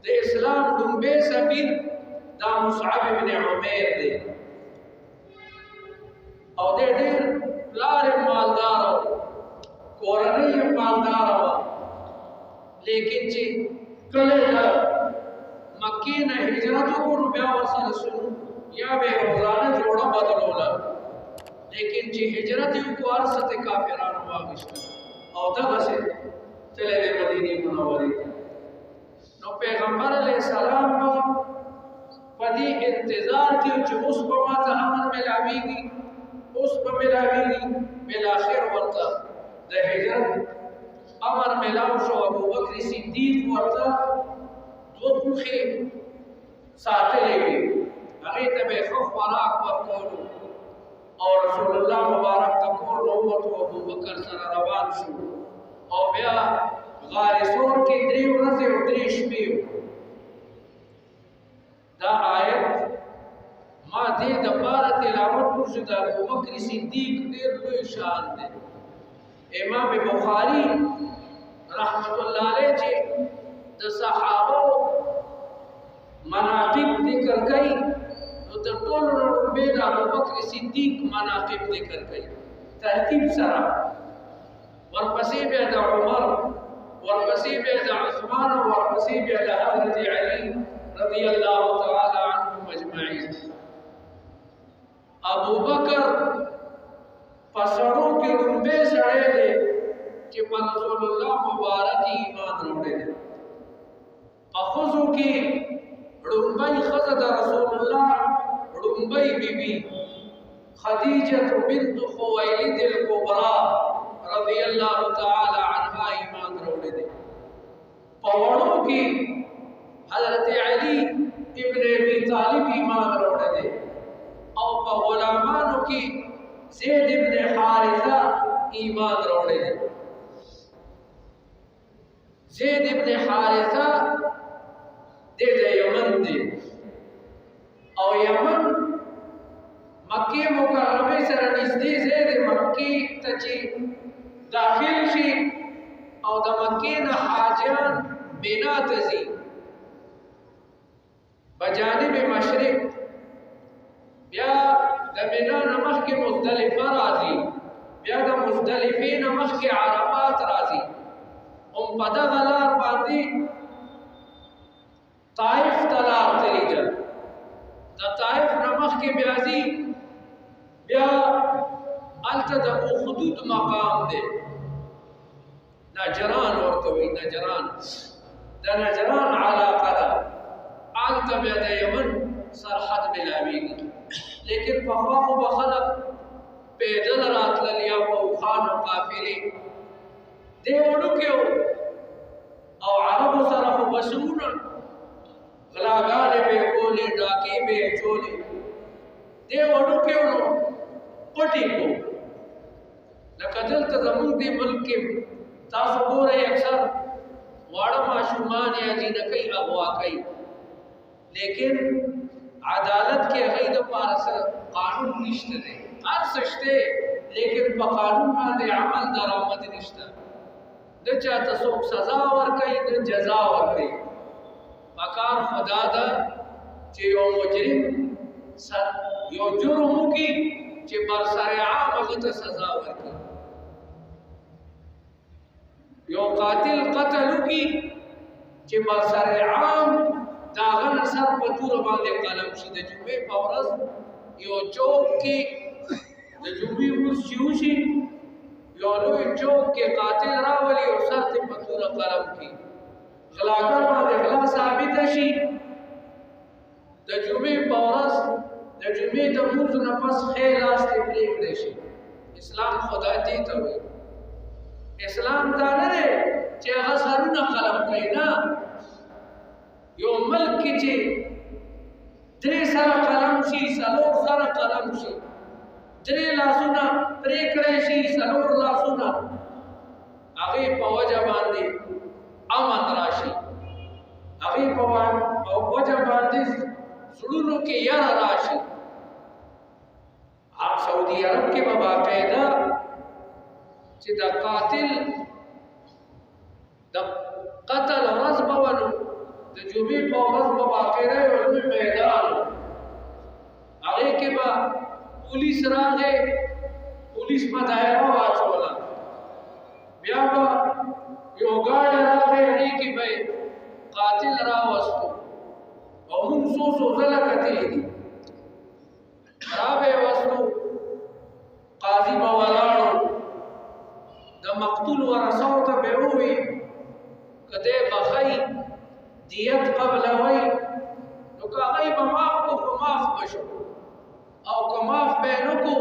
د اسلام لومبه سفیر دا مصعب ابن عمیر دی او د ډېر پلار مالدار او کورنۍ مالدار و لیکن چې کله مکې نه هجرت وکړو بیا ورسره شنو یا به روزانه جوړه بدلوله لیکن چې هجرت یې وکړو هر څه ته کافرانو واغېستل او دغسې تللی دی مدینې منورې ته نو پیغمبر علیه السلام په دې انتظار کې چې اوس به ماته امر ملاویږي اوس به ملاویږي بالاخر ورته د هجرت امر ملاو شو ابوبکر صدیق ورته دوه پوښې ساتلې وې هغې ته به یې ښه خوراک ورکولو او رسول الله مبارک ته کور راووتو ابوبکر سره روان شو او بیا غار ثور کې 3 ورځې او 3 شپې دا آیت ما دې دپاره تلاوت کړو چې د ابوبکر صدیق ډېر لوی شان دی امام بخاری رحمت الله علیه چې د صحابه مناقب ذکر کوي نو د ټولو نه لومړی د ابوبکر صدیق مناقب ذکر کوي ترتیب سره ورپسې بیا د عمر ورپسې بیا د عثمان او ورپسې بیا د حضرت علي رضی الله تعالی عنهم اجمعین ابوبکر پسړو کې لومبه سړی دی چې په رسول الله مبارک ایمان وروړي دی په ښځو کې لومبۍ ښځه د رسول الله لومبۍ بیبي خدیجه بنت خویلد الکبرى رضی الله تعالی عنها ایمان وروړي دی په وړو کې حضرت علی ابن ابي طالب ایمان وروړي دی او په غلامانو کې زید ابن حارثه ایمان وروړي دی زید ابن حارثه د یمن دی او یمن مکه مکرمه سره نږدې ځای دی مکه ته چې داخل شي او د مکې نه حاجیان مینا ته ځي بجانب مشرق بیا د مینا نه مخکې مزدلفه راځي بیا د مزدلفې نه مخکې عرفات راځي هم په دغه لار باندې طائف ته لار تېرېدل د طائف نه مخکې بیا ځي بیا هلته د اخدود مقام دی نجران ورته وایي نجران د نجران علاقه ده هلته بیا د یمن سرحد ملاویږي لیکن پخوا خو به خلک پیدل راتلل یا په اوښانو قافلې دې وړوکې او عربو سره خو بسونه غلاګانې به یې کولې ډاکې به یې چولې دې وړوکې نو پټې کو لکه دلته زمونږ دې ملک کې تاسو ګورئ اکثر واړه ماشومان یا جینکۍ اغوا کوي لیکن عدالت کې هغې دپاره قانون نشته دی هر څه شته لیکن په قانون باندې عمل درآمد نشته نه چاته څوک سزا ورکوي نه جزا ورکوي پکار خدا ده چې یو مجرم یو جرم وکړي چې برسر عام هغه ته سزا ورکړي یو قاتل قتل وکړي چې برسر عام د هغه نه سر په توره باندې قلم شي د جمعې په ورځ یو چوک کې د جمعې لمونځ چې وشي یو لوی چوک کې قاتل راولي او سر ته په توره قلم کړي غلاګر باندې غلا ثابته شي د جمعې په ورځ د جمعې د لمونځ نه پس ښی لاس ته پرېږدی شي اسلام خدا دې ته وایي اسلام دا نه دی چې هغه سرونه قلم کوي نه یو ملک کې چې 3 سره قلم شي 4 سره قلم شي 3 لاسونه پرې کړی شي 4 لاسونه هغې په وجه باندې امن راشي هغې په وجه باندې زړونو کې یره راشي سعودي عرب کې به باقاعده چې د قاتل د قتل ورځ به ونو د جمعې پولیس راغې، پولیس په دایره واچوله. بیا به یو ګاډی راغی، هغې کې به قاتل راوستو او موږ څو ځله کتلي دي. را به یې وستو، قاضي به ولاړو، د مقتول ورثو ته به یې ووي که دی بخئ دیت قبلوئ، نو که هغوی به معاف کړو خو معاف به شو، او که معاف به یې نه کړو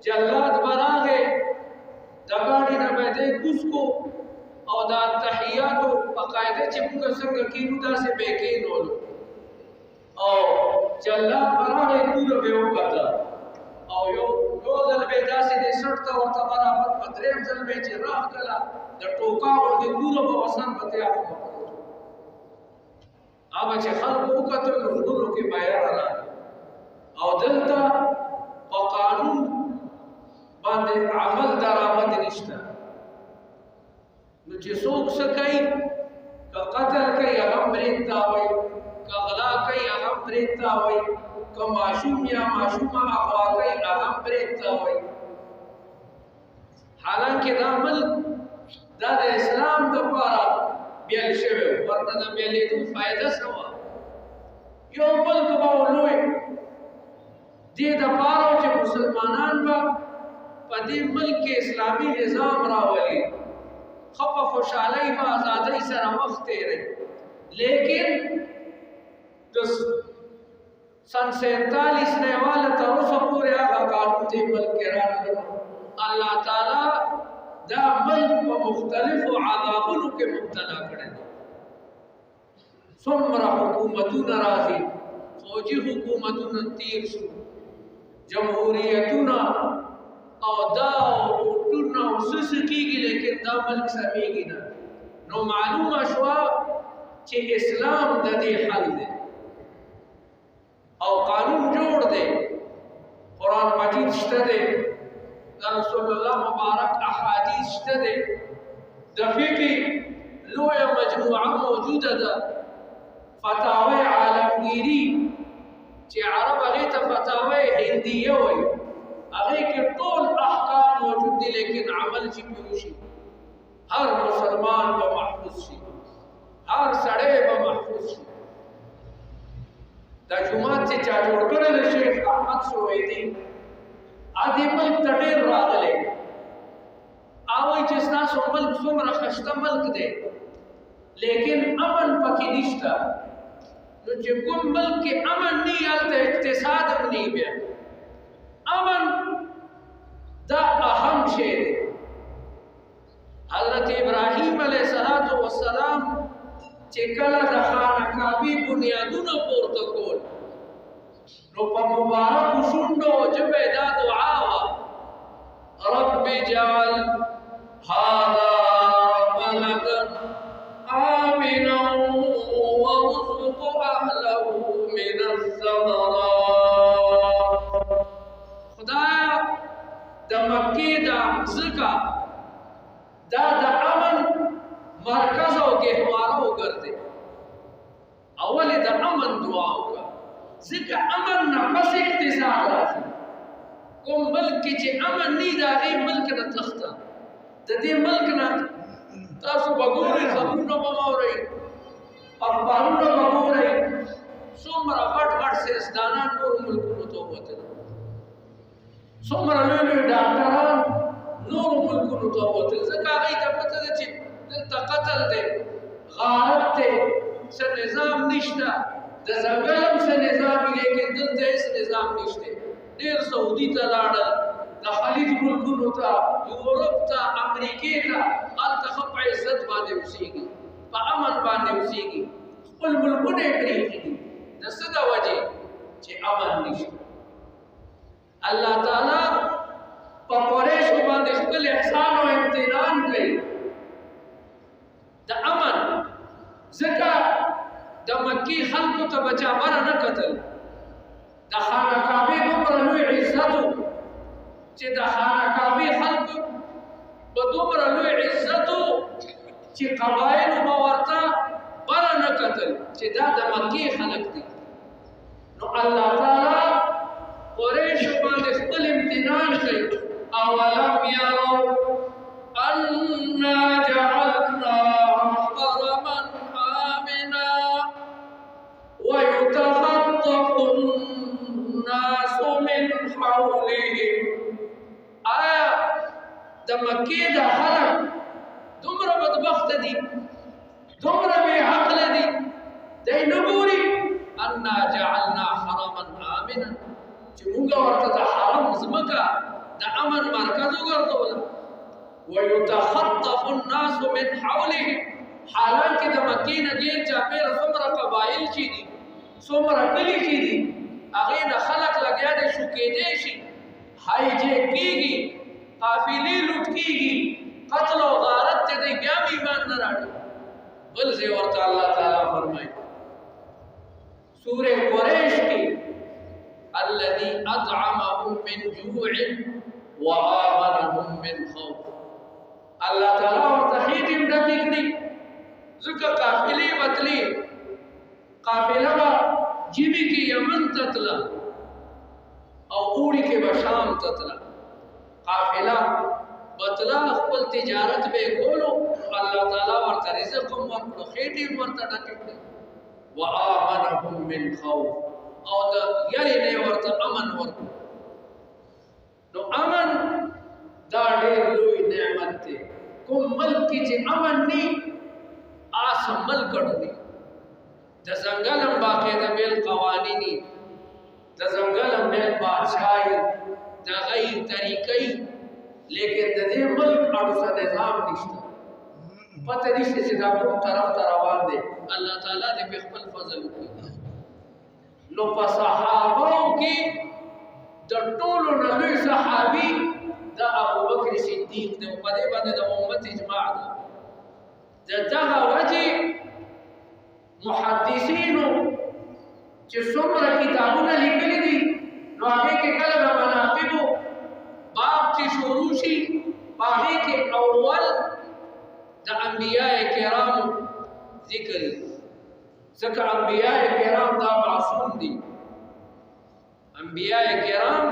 جلاد به راغی، د ګاډي نه به دی کوز کړو او دا تحیاتو په قاعده چې موږ څنګه کینو داسې به یې کینولو، او جلاد به راغی توره به یې وکته او یو ځل به یې داسې دی سټ ته ورته برابر، په درېیم ځل به یې چې راښکله د ټوکا غوندې توره به وسر په تیار کړو. هغه چې خلکو وکتل نو زړونو کې بیره راغله. او دلته په قانون باندې عمل درآمد نشته. نو چې څوک څه کوي، که قتل کوي هغه هم برید ته وایي، که غلا کوي هغه هم برید ته وایي، که ماشوم یا ماشومه اغوا کوي هغه هم برید ته وایي. حالانکه دا ملک دا د اسلام دپاره بیل شوی و، ورته د بیلېدو فایده څه وه؟ یو ملک به و لوی، دې دپاره و چې مسلمانان به په دې ملک کې اسلامي نظام راولي، ښه په خوشحالۍ به ازادۍ سره وخت تېروي. لیکن د سن 47 نه واله تر اوسه پورې هغه قانون دې ملک کې رانغی. الله تعالی دا ملک په مختلفو عذابونو کې مبتلا کړی دی. څومره حکومتونه راځي، فوجي حکومتونه تیر شو، جمهوریتونه او دا ووټونه او څه څه کېږي، لیکن دا ملک سمیږي نه. نو معلومه شوه چې اسلام د دې حل دی او قانون جوړ دی. قرآن مجید شته دی، د رسول الله مبارک احادیث شته دی، د فقه لویه مجموعه موجوده ده، فتاوی عالمگیری چې عرب هغې ته فتاوی هندیه وایي، هغې کې ټول احکام موجود دي، لیکن عمل چې پرې وشي هر مسلمان به محفوظ شي، هر سړی به محفوظ شي. دا جومات چې چا جوړ کړی دی شیخ احمد سویدي، دې ملک ته ډېر راغلی، وایي چې ستاسو ملک څومره ښایسته ملک دی، لیکن امن پکې نشته. نو چې کوم ملک کې امن نه وي هلته اقتصاد هم نه وي. بیا امن دا اهم شی دی. حضرت ابراهیم علیه السلام چې کله د خانه کعبې بنیادونه پورته کول، نو په مبارکو شونډو ژبه دا دعا وه، رب اجعل هذا بلدا آمنا وارزق اهله من الثمرات. خدایا د مکې دا ځمکه دا د امن مرکز او ګهواره وګرځي. اول د امن دعا وکړه، ځکه امن نه پس اقتصاد راځي. کوم ملک کې چې امن نه د هغې ملک نه تښته. د دې ملک نه تاسو به ګورئ، خبرونه به واورئ، اخبارونه به ګورئ، څومره غټ غټ سیاستدانان نورو ملکونو ته ووتل، څومره لوی لوی ډاکټران نورو ملکونو ته ووتل، ځکه هغوی ته پته ده چې دلته قتل دی، غارت دی، څه نظام نشته، د ځنګل هم څه نظام وي، لیکن دلته هېڅ نظام نشته. ډېر سعودي ته لاړل، د خلیج ملکونو ته، یورپ ته، امریکې ته، هلته ښه په عزت باندې اوسېږي، په امن باندې اوسېږي، خپل ملکونه یې پرېښي دي. د څه د وجې چې امن نشته. الله تعالی په قریشو باندې خپل احسان او امتنان کوي د امن. ځکه د مکې خلکو ته به چا بره نه کتل. د خانه کعبې دومره لوی عزت و چې د خانه کعبې خلکو به دومره لوی عزت و چې قبایلو به ورته بره نه کتل چې دا د مکې خلک دي. نو الله تعالی قریش باندې خپل امتنان کوي اولم يروا أنا جعلنا حرما آمنا ويتخطف الناس من حولهم آیا د مکې د خلک دومره بدبخت دي دومره بې عقله دي دی نه ګوري انا جعلنا حرما آمنا چې موږ ورته د حرم ځمکه د امن مرکز وګرځوله ويتخطف الناس من حولهم حالانکه د مکې نه ډېر چاپېره څومره قبایل چې دي څومره کلي چې دي هغې نه خلک لګیا دی شوکېدی شي هایجیک کېږي قافلې لوټ کېږي قتل او غارت ته دی بیا هم ایمان نه راړي بل ځای ورته الله تعالی فرمایي سورې قریش کې الذي اطعمهم من جوع وآمنهم من خوف الله تعالی ورته خېټې ډکې کړي ځکه قافلې وتلې قافله به ژمي کې یمن ته تله او اوړي کې به شام ته تله قافله بتله خپل تجارت به کولو الله تعالی ورته رزق هم ورکړو خېټې ورته ډکې کړي وآمنهم من خوف او د یاري نه ورته امن ورکړو نو امن دا ډېر لوی نعمت دی کوم ملک کې چې امن ني آس ملک ډوبي د ځنګل هم باقاعده بیل قوانینی د ځنګل هم بیل بادشاهي د غیر طریقې لیکن د دې ملک اړوسه نظام نشته پته نشته چې دا کوم طرف ته روان دی الله تعالی دې په خپل فضل وکړي نو په صحابو کې د ټولو نه لوی صحابي دا ابوبکر صدیق دی په دې باندې د امت اجماع ده د دغه وجه محدثینو چې څومره کتابونه لیکلي دي نو هغې کې کله د مناقبو باب چې شروع شي په هغې کې اول د انبیاء کرامو ذکر ځکه انبیاء کرام دا معصوم دي انبیاء کرام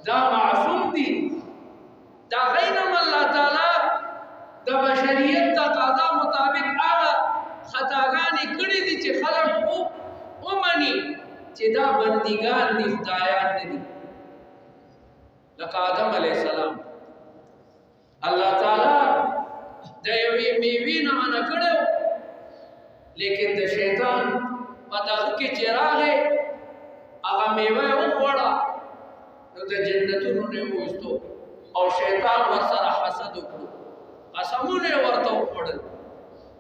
دا معصوم دي دا غینم الله تعالی د بشریت تقاضا مطابق هغه خطاګانې کړي دي چې خلک ومني چې دا بندګان دي خدایان نه دي لکه آدم علیه السلام الله تعالی د یوې میوې نه منع کړی لیکن د شیطان په دغه کې چې راغی هغه میوه یې وخوړه نو د جنتونو نه یې وویستو او شیطان ورسره حسد وکړو قسمونه یې ورته وخوړل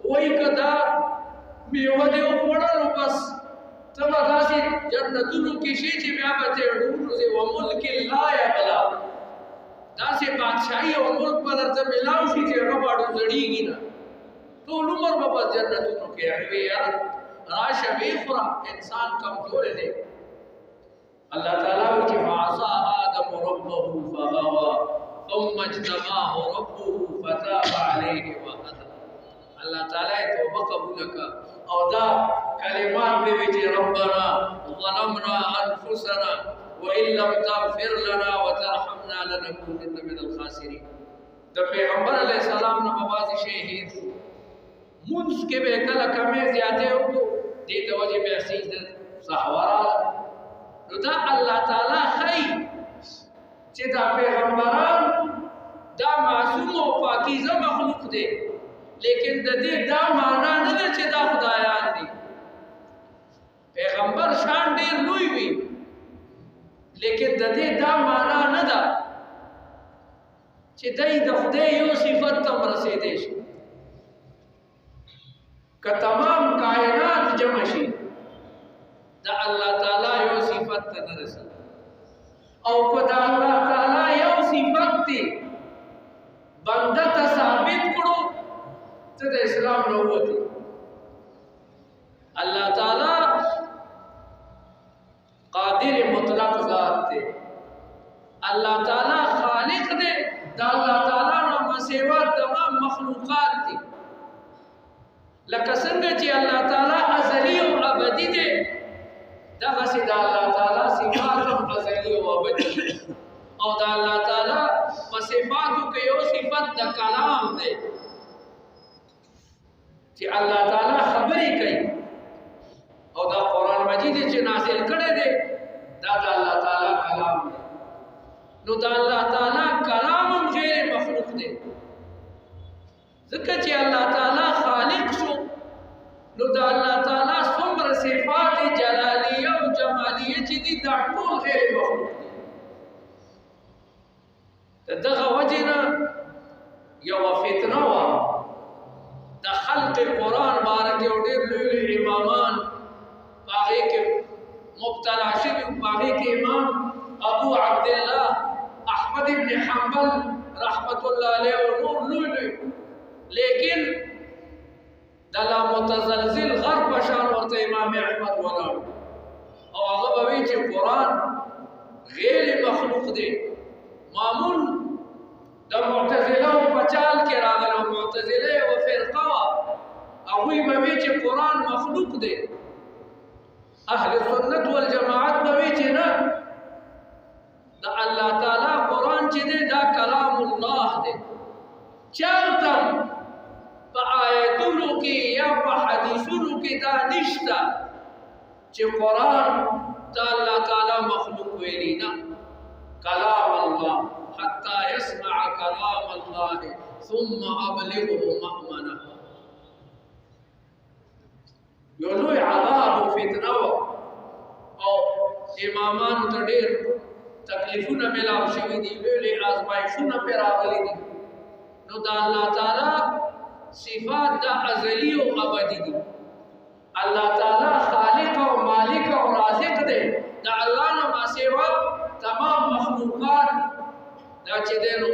وایي که دا میوه دې وخوړه نو بس ته به داسې جنتونو کې شي چې بیا به ته ډوروځې و ملک لا یبلا داسې بادشاهي او ملک به درته میلاو شي چې هغه به ډوزړېږي نه ټول عمر به بس جنتونو کې وي یاره راشه ویې خوره انسان کمزوری دی الله تعالی وایي چې فعصى آدم ربه فغوى ثم اجتباه ربه فتاب عليه وهدى الله تعالی توبه قبول کړه او دا کلمات به وي چې ربنا ظلمنا انفسنا وان لم تغفر لنا وترحمنا لنكونن من الخاسرين د پیغمبر علیه السلام نه بوازي شهید منځ کې به کله کمې زیاتې وکړو دې د وجې بیا سجده صحوه نو دا الله تعالی ښایي چې دا پیغمبران دا معصوم او پاکیزه مخلوق دی لیکن د دې دا معنا نه ده چې دا خدایان دي پیغمبر شان ډېر لوی وي لیکن د دې دا معنا نه ده چې دی د خدای یو صفت ته رسېدی شي که تمام کائنات جمع شي د الله تعالی یو صفت ته نه رسي او که د الله تعالی یو صفت دی بنده ته ثابت کړو ته د اسلام نه ووتې الله تعالی قادر مطلق ذات دی الله تعالی خالق دی د الله تعالی نه مسیوا تمام مخلوقات دي لکه څنګه چې الله تعالی ازلی او ابدی دی دغسې د الله تعالی صفات هم ازلی او او دا الله تعالی په صفاتو کې یو صفت د کلام دی چې الله تعالی خبرې کوي او دا قران مجید چې نازل کړی دی دا د الله تعالی کلام دی نو دا الله تعالی کلام هم غیر مخلوق دی ځکه چې الله تعالی خالق شو نو دا الله تعالی څومره صفات جلالیه او جمالیه چې دي دا ټول غیر مخلوق دي دغه وجنه یو فتنه وا د خلق قران بارک او ډېر لوی امامان هغه کې مبتلا شوی هغه کې امام ابو عبد الله احمد ابن حنبل رحمت الله علیه او نور لوی لیکن دلا متزلزل غرب بشار ورته امام احمد ولاړ او هغه به وی چې قران غیر مخلوق دی معمول د معتزله او پچال کې راغلو معتزله او فرقه او وی به وی چې قران مخلوق دی اهل سنت والجماعت به وی چې نه د الله تعالی قران چې دی دا کلام الله دی چرته په آیتونو کې یا په حدیثونو کې دا نشته چې قرآن دا الله تعالی مخلوق ویلی نه کلام الله حتى يسمع كلام الله ثم أبلغه مأمنه یو لوی عذاب او فتنه او امامان ته ډېر تکلیفونه ملاو شوي دي لوی آزمایښتونه پرې راغلي دي نو دا الله تعالی صفات دا ازلی او ابدی دي الله تعالی خالق او مالک او رازق دی دا الله نه ما سوا تمام مخلوقات دا چې دینو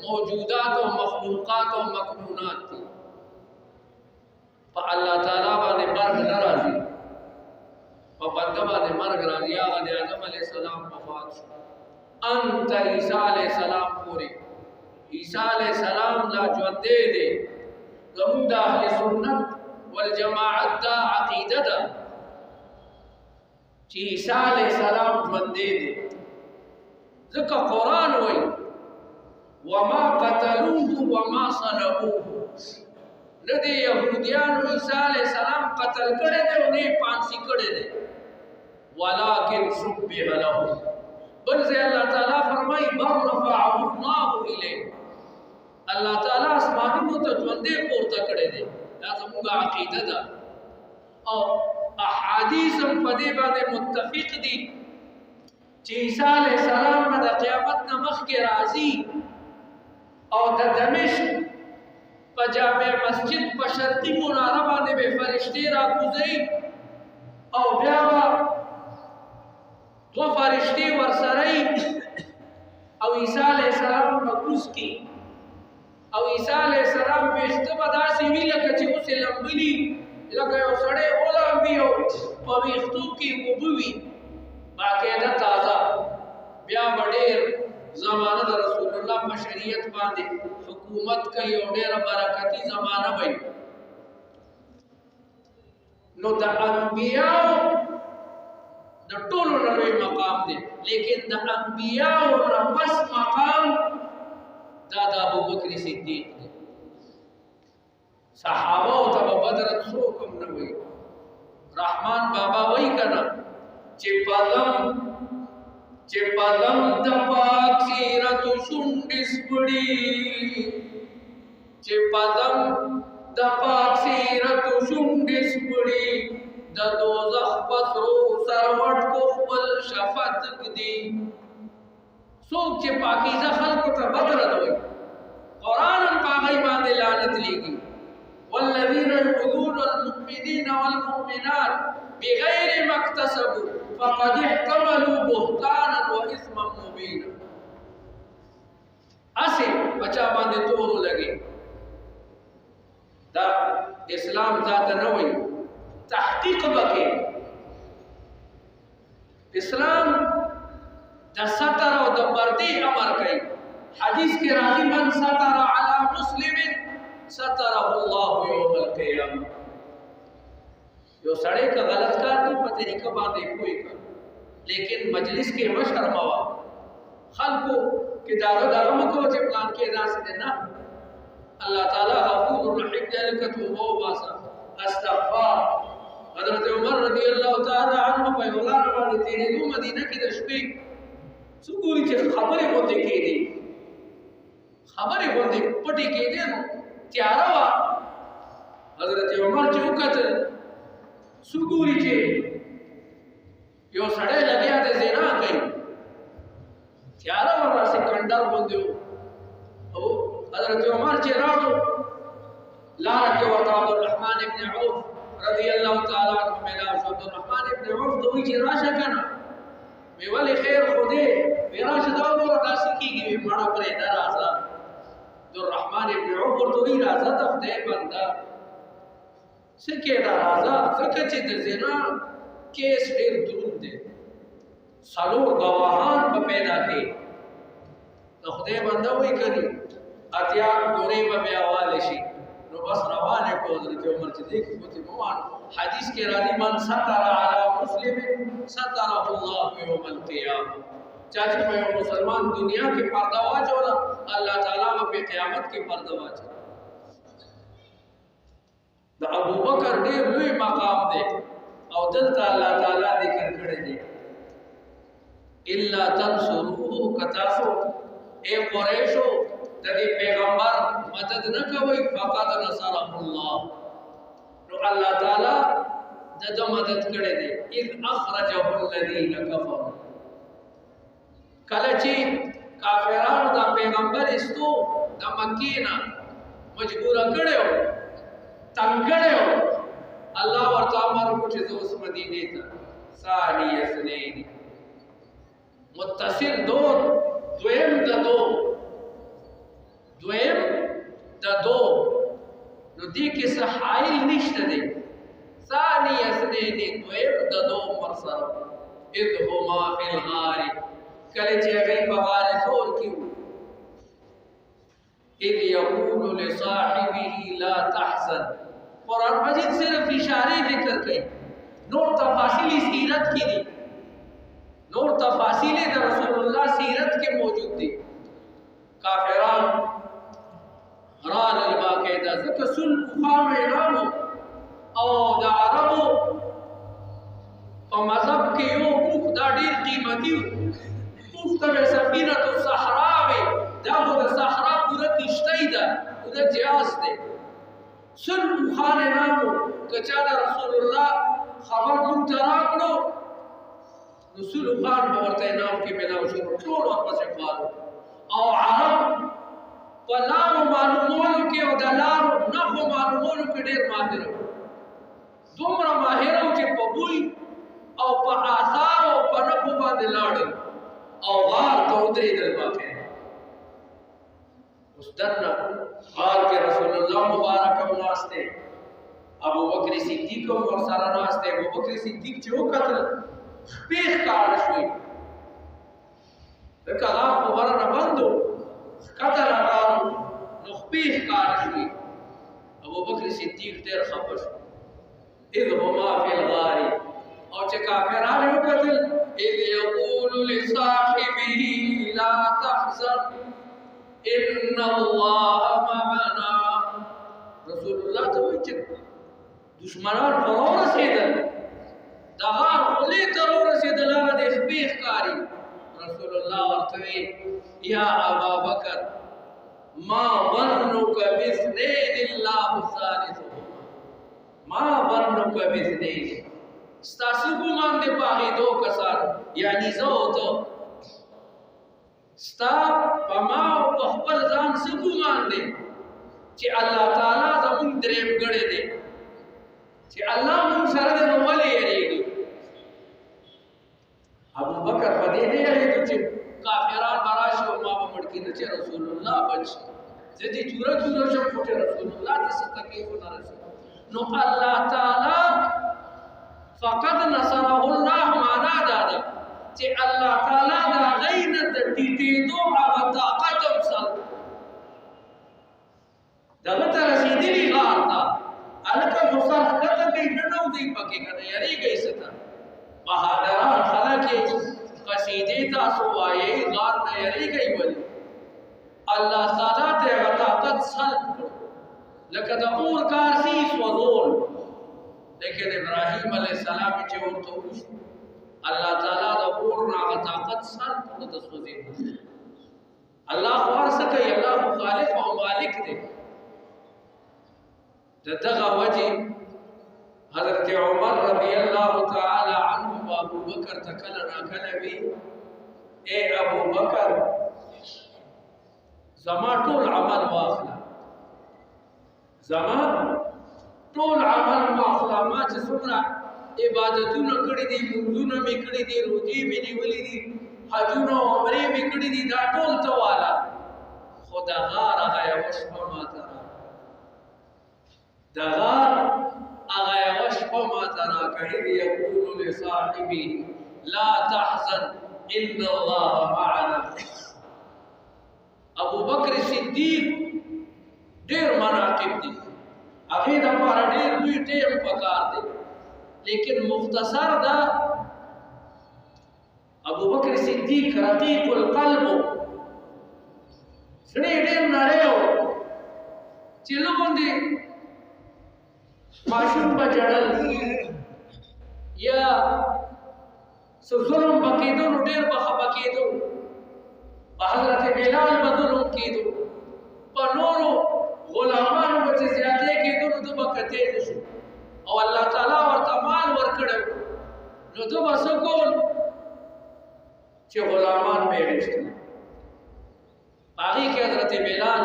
موجودات او مخلوقات او مکنونات دي په الله تعالی باندې مرګ ناراضي په بنده باندې مرګ راضي هغه د آدم علی السلام وفات شو انت عیسی علی السلام پوری عیسی علی السلام لا ژوند دی زمون د اهل سنت والجماعت دا عقیده ده چې عیسی علیه السلام ژوند دی ځکه قرآن وایي وما قتلوه وما صلبوه نه دی یهودیانو عیسی علیه السلام قتل کړی دی او نه یې پانسي کړی دی ولکن شبه له بل ځای الله تعالی فرمایي بل رفعه الله الیه الله تعالی اسمانونو ته ژوندې پورته کړی دی دا زموږ عقیده ده او احادیث هم په دې باندې متفق دي چې عیسی علیه السلام به د قیامت نه مخکې راځي او د دمشق په جامع مسجد په شرقي مناره باندې به فرشتې راکوزوي او بیا به دوه فرشتې ورسره او عیسی علیه السلام به کوز کړي او عیسی علیه السلام ویښته به داسې وي لکه چې اوس یې لمبلي لکه یو سړی ولامبي او په ویښتو کې اوبه وي باقاعده تازه بیا به ډېر زمانه د رسول الله په شریعت باندې حکومت کوي او ډېره برکتي زمانه وي نو د انبیاو د ټولو نه لوی مقام دی لیکن د انبیاو نه پس مقام دا د ابوبکر صدیق دی صحابه او ته بدر څوک هم نه وي رحمان بابا وایي کنه چې پلم د پاک سیرت شونډې سپړي چې پلم د پاک سیرت شونډې سپړي د دوزخ پسرو سروټ کو خپل شفت دی څوک چې پاکیزه خلکو ته بدر دوي قرآن هم پاغی باندې لعنت لیږي والذین یؤذون المؤمنین والمؤمنات بغیر ما اکتسبوا فقد احتملوا بهتانا واثما مبینا اسه بچا باندې تور لګي دا اسلام ذات نه وي تحقیق وکي اسلام د ستر او د پردې امر کوي حدیث کې راځي من ستر علی مسلم ستره الله یوم القیامه یو سړی کا غلط کار کوي په طریقه باندې کوئی کا لیکن مجلس کې مشر موا خلقو کې داغه مکو چې پلان کې داسې دی نه. الله تعالی غفور رحیم دی، لکه توبه وباسه استغفار. حضرت عمر رضی الله تعالی عنہ په ولار باندې تیرېدو مدینه کې د شپې څو ګوري چې خبرې وته کېدي، خبرې وته پټې کېدي، نو تیاره وا. حضرت عمر چې وکتل څو ګوري چې یو سړی لګیا دی زنا کوي، تیاره وا سي کندر باندې. او حضرت عمر چې راغلو لار کې ورته عبدالرحمن ابن عوف رضی الله تعالی عنہ ملا شو. عبدالرحمن ابن عوف دوی چې راشه کنه وی ولی خیر خوده وی راشه دا وګوره تاسو کیږي وی مړه پرې نه راځه. عبدالرحمن ابن عوف ورته وی راځه د خدای بنده سکه دا راځه، ځکه چې د زنا کیس ډیر دروند دی، څلور گواهان به پیدا کړي. د خدای بنده وی کړي اتیا ګورې به بیا واله شي. نو بس روانه کو حضرت عمر چې دیکھ کوته موان حدیث کې راځي من ستر علی مسلم ستره الله یوم القیامه. چا چې په مسلمان دنیا کې پرده واچولا الله تعالی په قیامت کې پرده واچي. د ابوبکر ډېر لوی مقام دی او دلته الله تعالی ذکر کړی دی الا تنصروه کتاسو اے قریشو د دې پیغمبر مدد نه کوي فقط نصره الله. نو الله تعالی د مدد کړی دی اذ اخرجه الذين كفروا. کله چې کافرانو د پیغمبر استو د مکې نه مجبور کړو تنگ کړو، الله ورته امر وکړ چې اوس مدینه ته ثانی اثنین متصل دور دویم د دو نو دې کې څه حایل نشته دی. ثانی اثنین دویم د دو مرسل اذ هما فی الغار کله چې هغه په غار ثور کې اذ یقول لصاحبه لا تحزن. قرآن مجید صرف اشارے ذکر کړي، نور تفاصیل سیرت کې دي، نور تفاصیل د رسول الله سیرت کې موجود دي. کافران رال الباقیدہ ذکر سل مخام اعلامو او دا عربو په مذہب کې یو اوخ دا ډیر قیمتي اوخ ته سفینة الصحرا وي، دا خو د صحرا پوره کشتۍ ده او د جهاز دی. سل مخام اعلامو که چا د رسول الله خبر مونږ ته راکړو نو سل مخام به ورته انعام کې ملاو شو، ټول ورپسې خوارو. او عرب په لارو معلومولو کې او د لارو نښو معلومولو کې ډېر ماهر وو، دومره ماهر وو چې په بوی او په آثار او په نښو باندې لاړل او غار ته ودرېدل. باقاعده اوس دننه غار کې رسول الله مبارک هم ناست دی، ابوبکر صدیق هم ورسره ناست دی. ابوبکر صدیق چې وکتل شپې ښکاره شوې، ځکه غار خو ورنه بند و، ښکته راغلو نو خپې ښکاره شوې. ابوبکر صدیق ډېر خفه شو. اذ هما فی الغار او چې کافرانو وکتل اذ یقول لصاحبه لا تحزن ان الله معنا. رسول الله ته وایي چې دشمنان خو ورسېدل، د غار خولې ته ورسېدل، هغه د خپې ښکاري. رسول الله ورته وایي یا ابا بکر ما ظنك باثنين الله ثالثهما. ما ظنك باثنين ستاسو ګمان دی په هغې دو کسانو، یعنی زه او ته، ستا په ما او په خپل ځان څه ګمان دی چې الله تعالی زمونږ درېیم ګړی دی، چې الله مونږ سره دی نو ولې یېرېږي. ابوبکر په دې نه یېرېدو چې کافران به راشي او ما به مړ کېده چې رسول الله بچ شي، زه دې چوره چوره شم خو چې رسول الله ته څه تکلیف ونه رسي. نو الله تعالی فقد نصره الله معنا دا ده چې الله تعالی د هغې نه د ټیټېدو هغه طاقت هم سل دغه ته رسېدلي غار ته، هلکه خو سر ښکته کوي، ننوځئ پکې که نه یېرېږئ څه ته. بهادران خلک یې عقیدې تاسو وایي غار نه یریږئ ولې الله تعالی ته هغه طاقت سلب کړ لکه د اور کاسي سوځول لیکن ابراهیم علیه السلام چې ورته وشو الله تعالی د اور نه هغه طاقت سلب کړ د سوځېدو الله خو هر څه کوي الله خو خالق او مالک دی د دغه وجه حضرت عمر رضی الله تعالی عنه ابو بکر ته کله ناکله وی اے ابو بکر زما ټول عمل واخله زما ټول عمل واخله ما چې څومره عبادتونه کړي دي منځونه مې کړي دي روزي مې نیولې دي حجونه او عمرې مې کړي دي دا ټول ته والا خو د غار هغه یوه شپه ماته د غار هغه یوه شپه ماته راکړې دي یقول لصاحبي لا تحزن ان الله معنا ابو بکر صدیق ډېر مناقب دي هغې دپاره ډېر لوی ټیم پکار دی لیکن مختصر دا ابو بکر صدیق رقیق القلب سړی ډېر نری و چې لږ ماشوم به ژړل یا څه ظلم به کېدو نو ډېر به خفه کېدو په حضرت بلال به ظلم کېدو په نورو غلامانو به چې زیاتې کېدو نو ده به کتې نه شو او الله تعالی ورته مال ورکړی نو ده به څه کول چې غلامان به یې ویشتل په هغې کې حضرت بلال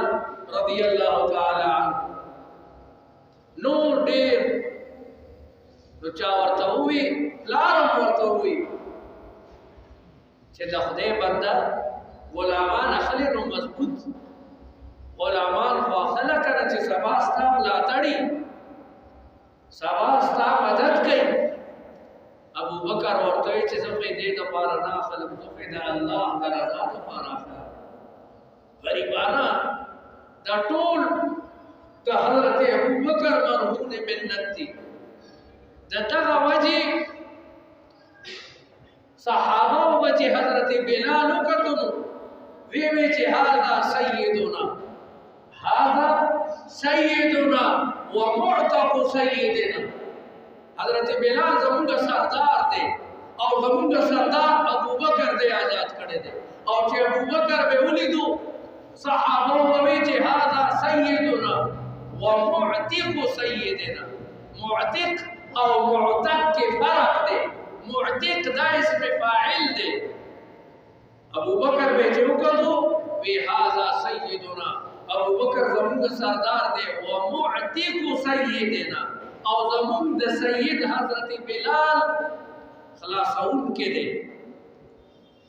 رضی الله تعالی عنه نور ډېر نو چا ورته ووي پلار هم ورته ووي چې د خدای بنده غلامان اخلي نو مضبوط غلامان خو اخله که نه چې سبا ستا ملاتړي سبا ستا مدد کوي ابو بکر ورته وایي چې زه خو یې دې دپاره نه اخلم زه خو یې د الله د رضا دپاره اخلم غریبانه دا ټول د حضرت ابو بکر مرهون منت دي د دغه وجې صحابه به چې حضرت بلال وکتو نو وی وی چې هذا سیدنا ومعتق سیدنا حضرت بلال زمونږ سردار دی او زمونږ سردار ابو بکر دی آزاد کړی دی او چې ابو بکر به ولیدو صحابه به وی چې هذا سیدنا ومعتق سیدنا معتق او معتق کې فرق دی معتق دا اسم فاعل دی ابو بکر به چې وکړو وی هذا سیدنا ابو بکر زمونږ سردار دی ومعتق سیدنا او زمونږ د سید حضرت بلال خلاصون کې دی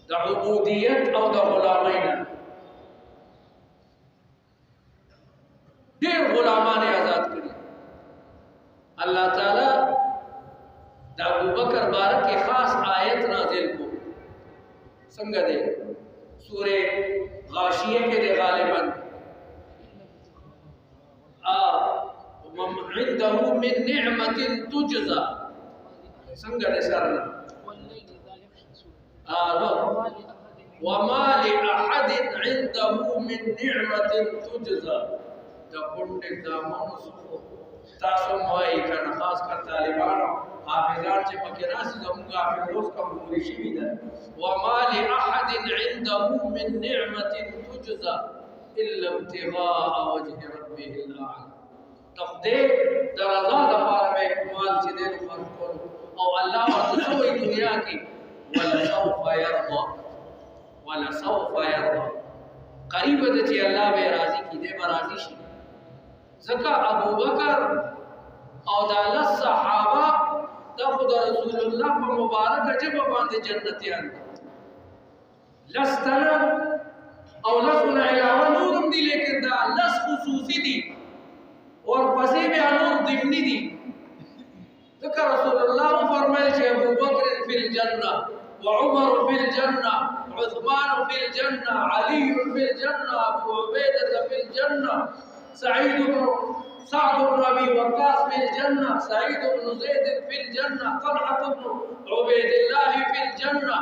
د عبودیت او د غلامۍ نه ډېر غلامان یې آزاد کړي الله تعالی د ابو بکر باره کې خاص آیت نازل کو څنګه دی سورې غاشیه کې دی غالبا عنده من نعمة تجزى څنګه دی سره وما لأحد عنده من نعمة تجزى دا کونډې زامنو څخه تاسو وایي که نه خاص کر طالبانو حافظان چې پکې راسي زموږ حافظ اوس کمزوري شوي ده وما لأحد عنده من نعمة تجزى إلا ابتغاء وجه ربه الأعلى د خدای د رضا دپاره به یې مال چې دی نو خرج کړو او الله ورته څه وایي دنیا کې ولسوف یرضى قریبه ده چې الله به یې راضي کړي دی به راضي شي ځکه ابو بکر او دا لس صحابه دا خو د رسول الله په مبارکه ژبه باندې جنتیان لس تنه او لسونه علاوه نور هم دي لیکن دا لس خصوصي دي ورپسې بیا نور ضمني دي ځکه رسول الله فرمایل چې ابو بکر فی الجنه وعمر فی الجنه عثمان فی الجنه علي فی الجنه ابو عبیده فی الجنه سعد بن ابي وقاص في الجنه سعيد بن زيد في الجنه طلحه بن عبيد الله في الجنه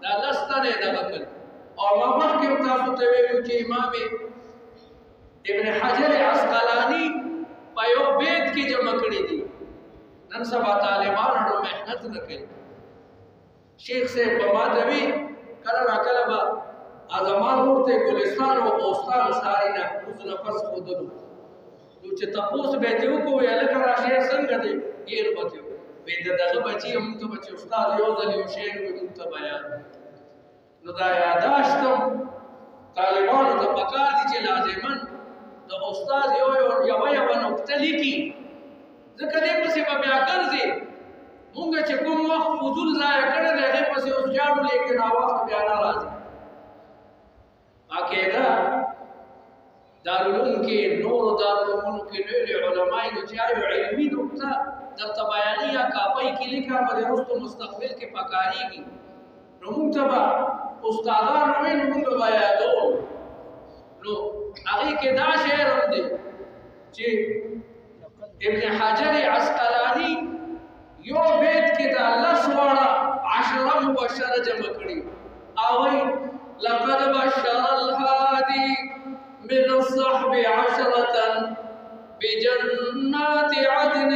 دا لستنه دغه کړ. او ما مخکې تاسو ته ویلو چې امام ابن حجر عسقلاني په یو بیت کې جمع کړی دي. نن سبا طالبان ډېر محنت نه کوي. شیخ صاحب په ما ته وی کله راکله به ازمان ورته ګلستان او بوستان ساری نه اوس نفس خودلو نو چې تاسو به دیو کو یا لکه را شعر څنګه دی ډیر بچو وې دغه بچي هم ته بچو استاد یو ځل یو شعر وې ته بیان نو دا یاداشتم طالبانو ته پکار دي چې لازمن د استاد یو نقطه لیکي ځکه دې پسې به بیا ګرځي مونږ چې کوم وخت فضول ضایع کړی دی هغې پسې اوس جاړو لیکن وخت بیا نه راځي. باقاعده دارالعلوم کې نورو دارالعلومونو کې لوی لوی علما دي چې یو علمي نقطه درته بیاني یا کاپۍ کې لیکه به د وروستو مستقبل کې پکارېږي نو مونږ ته به استادان وي نو مونږ به یادوو. نو هغې کې دا شعر هم دی چې ابن حجر عسقلاني یو بیت کې دا لس واړه عشره مبشره جمع کړي او وایي لقد بشر الهادي من الصحب عشرة بجنات عدن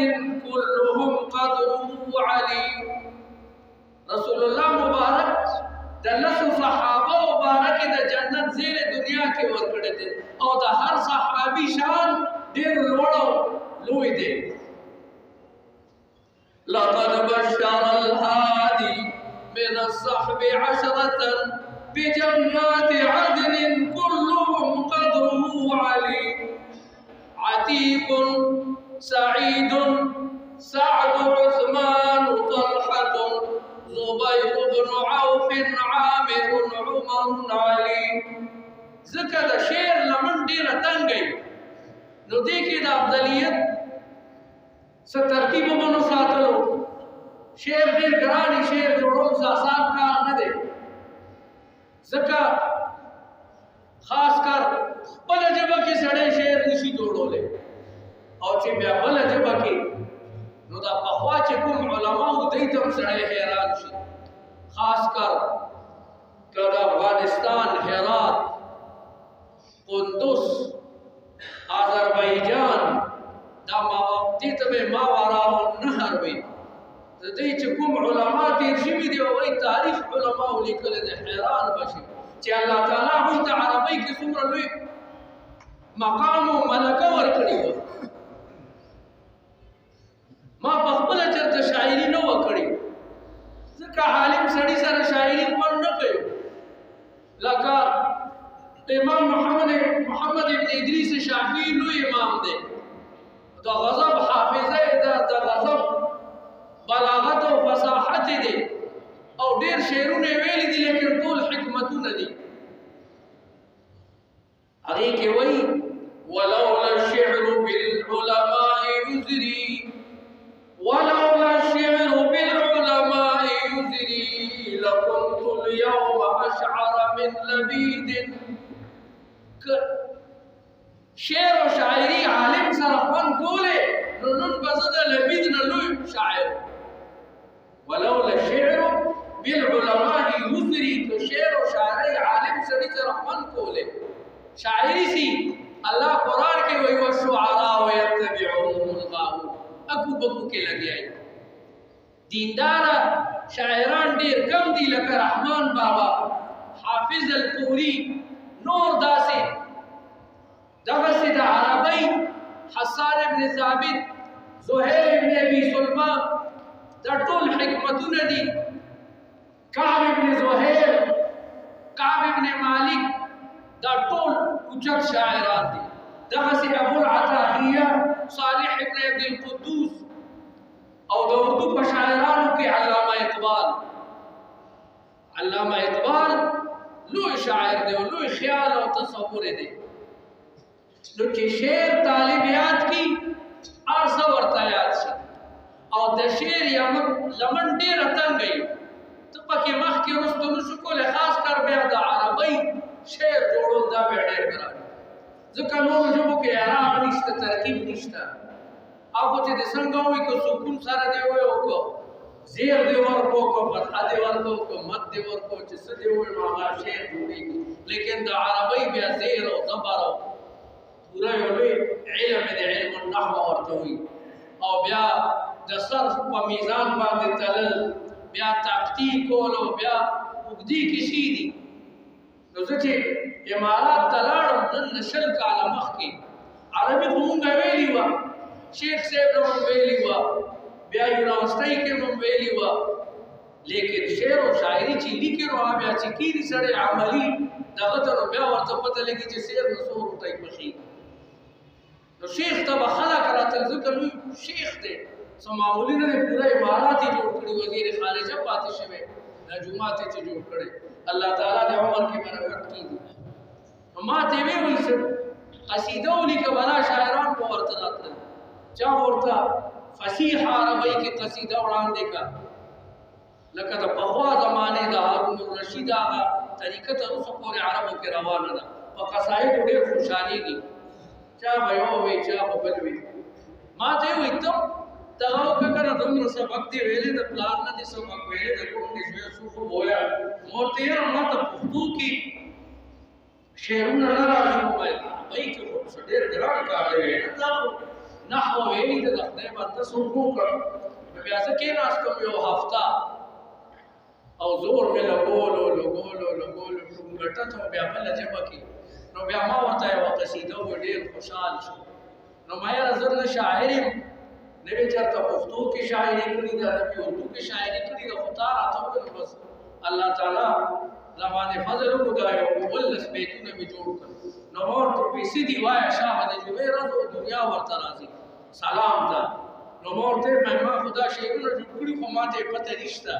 كلهم قدره علي. رسول الله مبارک د لسو صحابه مبارک د جنت زیر دنیا کې ورکړی دی او د هر صحابي شان ډېر لوی دی. لقد بشر الهادي من الصحب عشرة بجنات عدن كلهم قدره علي. عتيق سعيد سعد عثمان طلحة زبير بن عوف عامر عمر علي. ذکر د شعر لمن ډیره تنګي نو دې کې د افضلیت څه ترتیب ومنو ساتلو. شعر ډېر ګراني شعر جوړول آسان کار نه دی ځکه خاص کر بله ژبه کې سړی شعر نشي جوړولی او چې بیا بله ژبه کې نو دا پخوا چې کوم علما وو دوی ته هم سړی حیران شي. خاص کر که د افغانستان هرات قندوز آذربایجان دا دې ته به ماوراء النهر وي د دې چې کوم علما تېر شوي دي او هغوی تاریخ علماو لیکلی دی حیران به شي چې الله تعالی هغوی ته عربۍ کې څومره لوی مقام او ملکه ورکړې وه. ما پخپله چېرته شاعري نه وه کړې ځکه عالم سړي سره شاعري خوند نه کوي. لکه امام محمد ابن ادریس شافعي لوی امام دی د غضب حافظه د غضب بلاغت او فصاحت دی او ډیر شعرونه ویلي دي لیکن ټول حکمتونه دي. هغې کې وایي ولولا الشعر بالعلماء يزري ولولا الشعر بالعلماء يزري لكنت اليوم أشعر من لبيد. شعر او شاعري عالم سره خوند کولی نو نن به زه د لبید نه لوی شاعر. ولولا الشعر بالعلماء يزري که شعر او شاعري عالم سړي سره خوند کولی شاعري سي الله قرآن کې وایي والشعراء يتبعهم الغاوون اکو بکو کې لګیا دي. دینداره شاعران ډېر کم دي لکه رحمان بابا حافظ الپوري نور داسې دغسې د عربۍ حسان ابن ثابت زهير ابن ابي سلمى دا ټول حکمتونه دي. کعب ابن زهير کعب ابن مالک دا ټول اوچت شاعران دي. دغسې ابو العتاهیه صالح ابن عبد القدوس او د اردو په شاعرانو کې علامه اقبال لوی شاعر دی او لوی خیال او تصور دی. نو چې شعر طالب یاد کی هر څه ورته یاد شي او د شعر لمن ډېره تنګی ته پکې مخکې وروسته نشو کولی. خاص کر بیا د عربۍ شعر جوړول دا بیا ډېر ګران ځکه نورو ژبو کې اعراب نشته ترکیب نشته او خو چې د څنګه وایي که سکون سره دی وایي او که زیر دی ورکو کو فتح دی ورکو کو مد دی ورکو چې څه دی وایي نو هغه شعر جوړېږي. لیکن د عربۍ بیا زیر او زبر او پوره یو لوی علم دی، علم النحو ورته وایي. او بیا د صرف په میزان باندې تلل، بیا تاکتیک کول او بیا اوږدې کیسې دي. نو زه چې امارات ته لاړم نن 20 کاله مخکې، عربي خو مونږ ویلي وه، شیخ صاحب نه مونږ ویلي وه، بیا یونیورسټۍ کې مونږ ویلي وه، لیکن شعر او شاعري چې لیکي نو هغه بیا چې کېږي سړی عملي دغه ته نو بیا ورته پته لګي چې شعر نو څو روپۍ پخېږي. نو شیخ ته به خلک راتل، ځکه لوی شیخ دی، څه معمولي نه دی، پوره عمارات یې جوړ کړي، وزیر خارجه پاتې شوی، دا جومات یې چې جوړ کړی، الله تعالی د عمر کې برکت کړي. نو ما ته یې وویل څه قصیده ولیکه، بلا شاعران به ورته راتلل، چا ورته فصیح عربۍ کې قصیده وړاندې کړه، لکه د پخوا زمانې د هارون الرشید هغه طریقه تر اوسه پورې عربو کې روانه ده. په قصایدو ډېر خوشحالېږي، چا به یو وایي چا به بل وایي. ما ته یې وویل ته دغه وکړه که نه، دومره سبق دې ویلې، د پلار نه دې سبق ویلې، د کوم دې شوی څو خو ووایه. ما ورته یاره ما ته پښتو کې شعرونه نه راځي، نو ویل عربۍ کې خو څه ډېر ګران کار دی، دا خو نحو ویلي ده، د خدای بنده څوک وکړ. نو بیا زه کېناستم یو هفته او زور مې لګولو ګټه ته بیا بله ژبه کې. نو بیا ما ورته یوه قصیده وویل، ډېر خوشحال شو. نو ما یاره زه نه شاعر یم، نه مې چېرته پښتو کې شاعري کړې ده، نه مې اردو کې شاعري کړې ده، خو تا راته وویل بس الله تعالی زمانې فضل وکړو، دا یو 19 بیتونه مې جوړ کړل. نو ما ورته وویل سیدي وایه شاه د جمعې ورځ او دنیا ورته راځي سلام ته. نو ما ورته وویل ما خو دا شعرونه جوړ کړي، خو ما ته یې پته نشته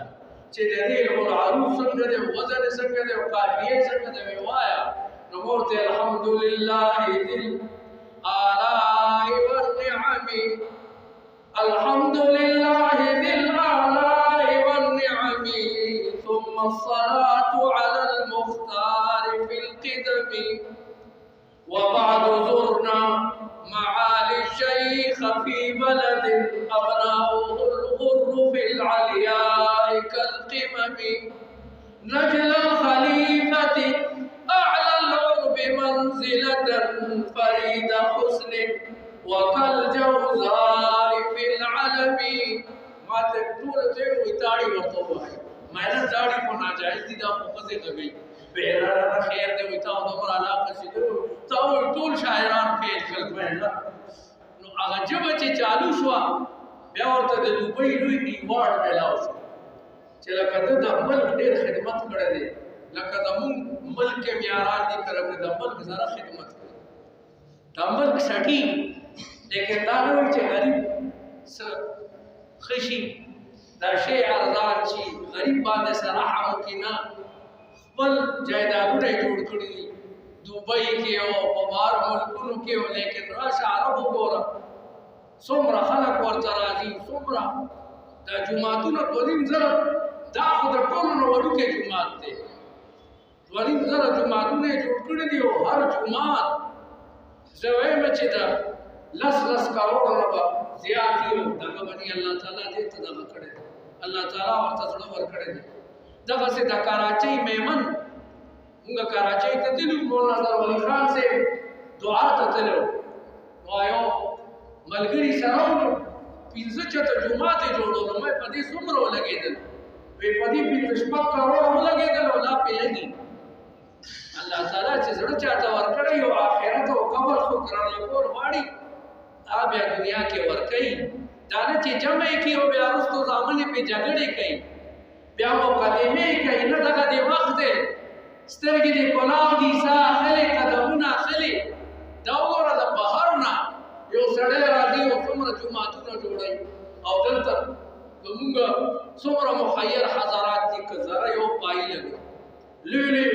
چې د دې العروض څنګه دی، وزن څنګه دی، او قافیې څنګه دی، وایه. نو ما ورته ویل الحمدلله ذي الآلاء والنعم، الحمد لله ذي الآلاء والنعم، ثم الصلاة على المختار في القدم، وبعد زرنا معالي الشيخ في بلد أبناؤه الغر في العلياء كالقمم، نجل الخليفة أعلى العرب منزلة فريد حسن وكالجوزاء في العلم. ما تقول ته وتاړي ورته وایي، ما نه تاړي په ناجایز دي، دا په څه کوي بیراره خیر دی وي، تا دومره علاقه شي تا ټول شاعران فیل کړل. نو هغه ژبه چې چالو شوه، بیا ورته د دوبۍ لوی ایوارډ میلاو شو چې لکه ده د ملک ډېر خدمت کړی دی، لکه زمونږ ملک کې معیاران دي که د ملک سره خدمت کوي، د ملک سټي، لیکن دا نه وایي چې غریب څه ښه شي، دا شی ارزان شي، غریب باندې سره رحم وکړي نه. خپل جایدادونه یې جوړ کړي دي دوبۍ کې او په بهر ملکونو کې، لیکن راشه عرب وګوره څومره خلک ورته راځي، څومره دا جوماتونه 2.5 دا خو د ټولو نه وړوکی جومات دی، 2.5 جوماتونه یې جوړ کړي دي، او هر جومات زه وایم چې د 10 کروڑ نه به زیات یو دغه باندې الله تعالی دې ته دغه کړی دی، الله تعالی ورته زړه ورکړی دی. دغسې د کراچۍ میمن، مونږ کراچۍ ته تللو، مولانا نظر ولی خان صاحب دعا ته تللو، نو یو ملګري سره وو 15 چته جومات یې جوړولو، ما په دې څومره ولګېدل، وایي په دې 15 کروڑ ولګېدل او لا پې لګي. الله تعالی چې زړه چاته ورکړی او آخرت او قبر خو ګرانه کول غواړي، هغه بیا دنیا کې ورکوي، دا نه چې جمع یې کړي او بیا وروستو زامن یې پې جګړې کوي، بیا مقدمې کوي، نه دغه دې وخت دی، سترګې دې کلاو دي، ساه اخلې، قدمونه اخلې. دا وګوره د بهر نه یو سړی راځي او څومره جوماتونه جوړوي، او دلته زمونږ څومره مخیر حضرات دي، که ذره یو پایي لګي، لوی لوی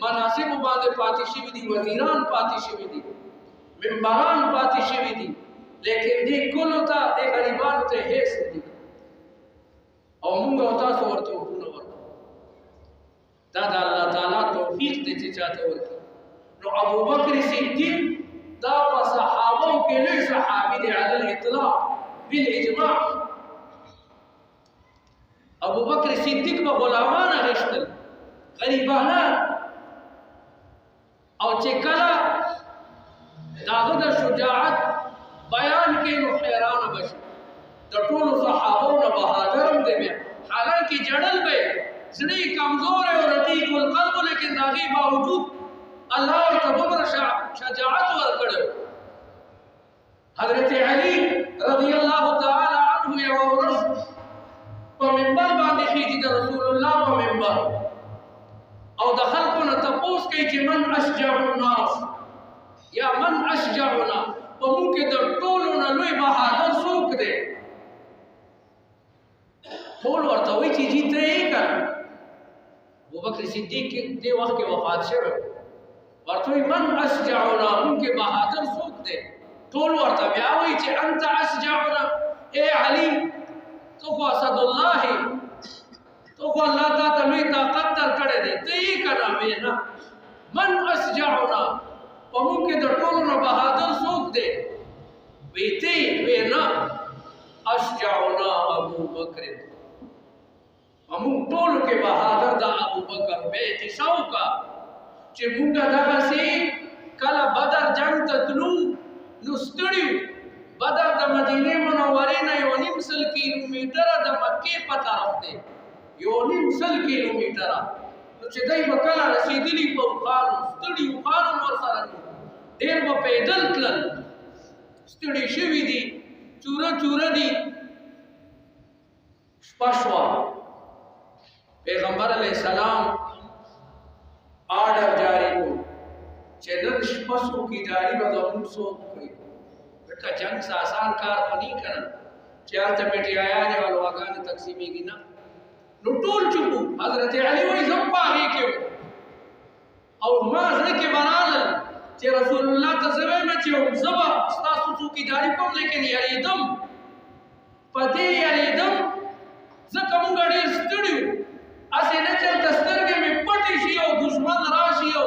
مناصبو باندې پاتې شوي دي، وزیران پاتې شوي دي، ممبران پاتې شوي دي، لیکن دې ګلو ته دې غریبانو ته هیڅ نه دي، او مونږ او تاسو ورته وګونه ورکړو. دا د الله تعالی توفیق دی چې چاته ورکړي. نو ابوبکر صدیق دا په صحابو کې لوی صحابي دی علی الاطلاق بالاجماع. ابو بکر صدیق به غلامان اغشتل غریبانان او چې کله داغه د شجاعت بیان کې نو حیران بشي د ټولو صحابو نه بهادر دی بیا حالانکه جړل به زړی کمزور او رقیق القلب لیکن داغي باوجود الله ورته دومره شجاعت ورکړو حضرت علی رضی الله تعالی عنه یو ورځ په منبر باندې خېږي د رسول الله په منبر او د خلکو نه تپوس کوي چې من اشجع الناس یا من اشجعنا په موږ کې د ټولو نه لوی بهادر څوک دی ټول ورته وایي چې جی ته یې کړه ابوبکر صدیق دې وخت کې وفات شوی ورته وایي من اشجعنا موږ کې بهادر څوک دی ټول ورته بیا وایي چې انت اشجعنا اے علي تو خو اسد الله تو خو الله تعالی لوی طاقت درکړې دی ته یې کړه وینا من اشجعنا په موږ کې د ټولو نه بهادر څوک دی وی ته وینا اشجعنا ابو بکر موږ ټولو کې بهادر د ابو بکر به اتشاو کا چې موږ دغه سي کله بدر جنگ ته تلو نو ستړي بدر د مدینه منورې نه 1.5 کیلومتره د مکې په طرف دی 1.5 کیلومتره نو چې دای په کله رسیدلی په خان ستړي خان ورسره ډېر په پیدل تلل ستړي شوي دي چوره دي شپه پیغمبر علیہ السلام آرڈر جاری کو چنن شپه څوکیداري به زموږ څوک کوي ځکه جنگ سه آسان کار خو نه کړه چې هلته میټیایانې او لواګانې تقسیمېږي نه نو ټول چوپ حضرت علي وایي زه په هغې کې او ما زړه کې به راغلل چې رسول الله ته زه وایم چې زه به ستاسو څوکیداري کوم لیکن یریدم په دې یریدم ځکه موږ ډېر ستړي وو اسې نه چېرته سترګې مې پټې شي او دښمن راشي او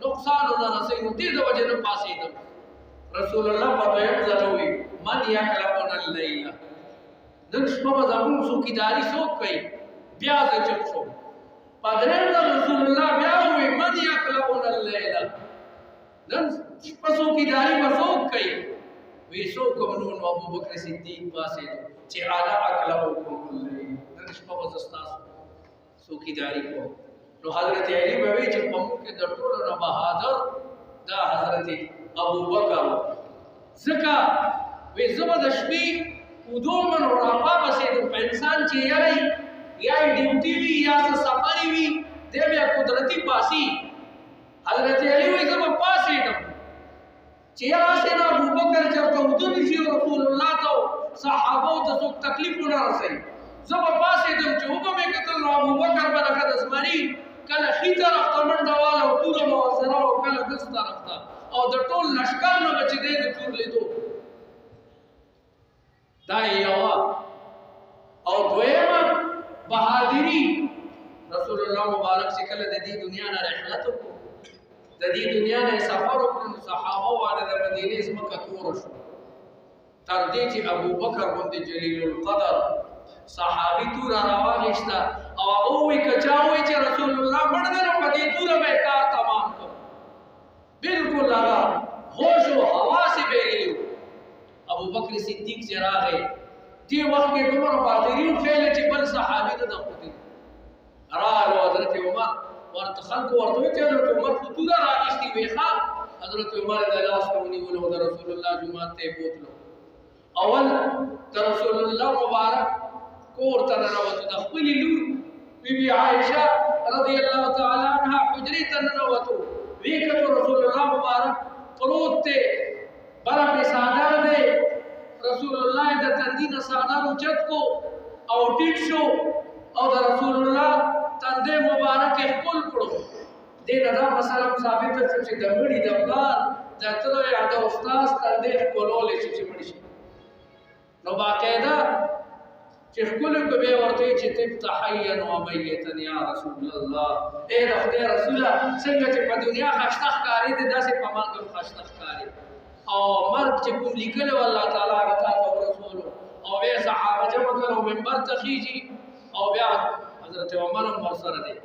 نقصان ونه رسوي نو دې د وجې نه پاڅېدم رسول الله په دویم ځل ووایي من یکلؤنا اللیل نن شپه به زموږ څوکیداري څوک کوي بیا زه چپ شوم په درېیم ځل رسول الله بیا ووایي من یکلؤنا اللیل نن شپه څوکیداري به څوک کوي وی څوک به نو ابوبکر صدیق پاڅېدو چې انا اکلؤکم اللیل نن شپه به زه ستاسو څوکیداري کوم نو حضرت علی به وایي چې په موږ کې د ټولو نه بهادر دا حضرت ابوبکر ځکه وی زه به د شپې اودو من راپا پسېدم په انسان چې یاری یا ډیوټي وي یا څه سفر وي دی بیا قدرتي پاسي حضرت علی وایي زه به پاڅېدم چې یاسې نه ابوبکر چېرته اودو نشي رسول الله ته صحابو ته څوک تکلیف ونه رسوي زه به پاڅېدم چې وبه مې کتل نو ابوبکر به لکه د زمري کله ښي طرف ته منډه واله او توره به ورسره او کله دس طرف ته او د ټول لښکر نه به چې دی د تور لیدو دا یوه او دویمه بهادري رسول الله مبارک چې کله د دې دنیا نه رحلت وکړو د دې دنیا نه سفر وکړو نو صحابه والا د مدینې ځمکه توره شو تر دې چې ابوبکر غوندې جلیل القدر صحابي توره راواخیسته او هغه وایي که چا وایي چې رسول الله مړ دی نو په دې توره به یې کار تمام کړو بالکل هغه هوش و حواس یې بیرې ابوبکر صدیق چې راغی دې وخت کې دومره بهادري وښیله چې بل صحابي نه ده ښودلې راغلو حضرت عمر ورته خلکو ورته وایي چې حضرت عمر خو توره راغېستې ویې ښه حضرت عمر یې د لاس نه ونیولو او د رسول الله جومات ته یې بوتلو اول د رسول الله مبارک کور ته ننوتو د خپلې لور بی بی عایشه رضی الله تعالی عنها حجرې ته ننوتو ویې کتو رسول الله مبارک پروت دی بله پرې څادر دی رسول الله د تندي نه څادر اوچت کو او ټیټ شو او د رسول الله تندی مبارک یې ښکل کړو دې نه دا مسله ثابته شوه چې د مړي د پلار د تره یا د استاد تندی ښکلولی شي چې مړ شي نو باقاعده چې ښکلو کو بیا ورته وایي چې طبت حیا ومیتا یا رسول الله ای د خدای رسوله څنګه چې په دنیا ښایسته ښکاري دی داسې په مرګ هم ښایسته ښکاري او مرګ چې کوم لیکلی و الله تعالی هغه تا ته ورسولو او بیا صحابه جمع کړل او منبر ته خیږي او بیا حضرت عمر هم ورسره دی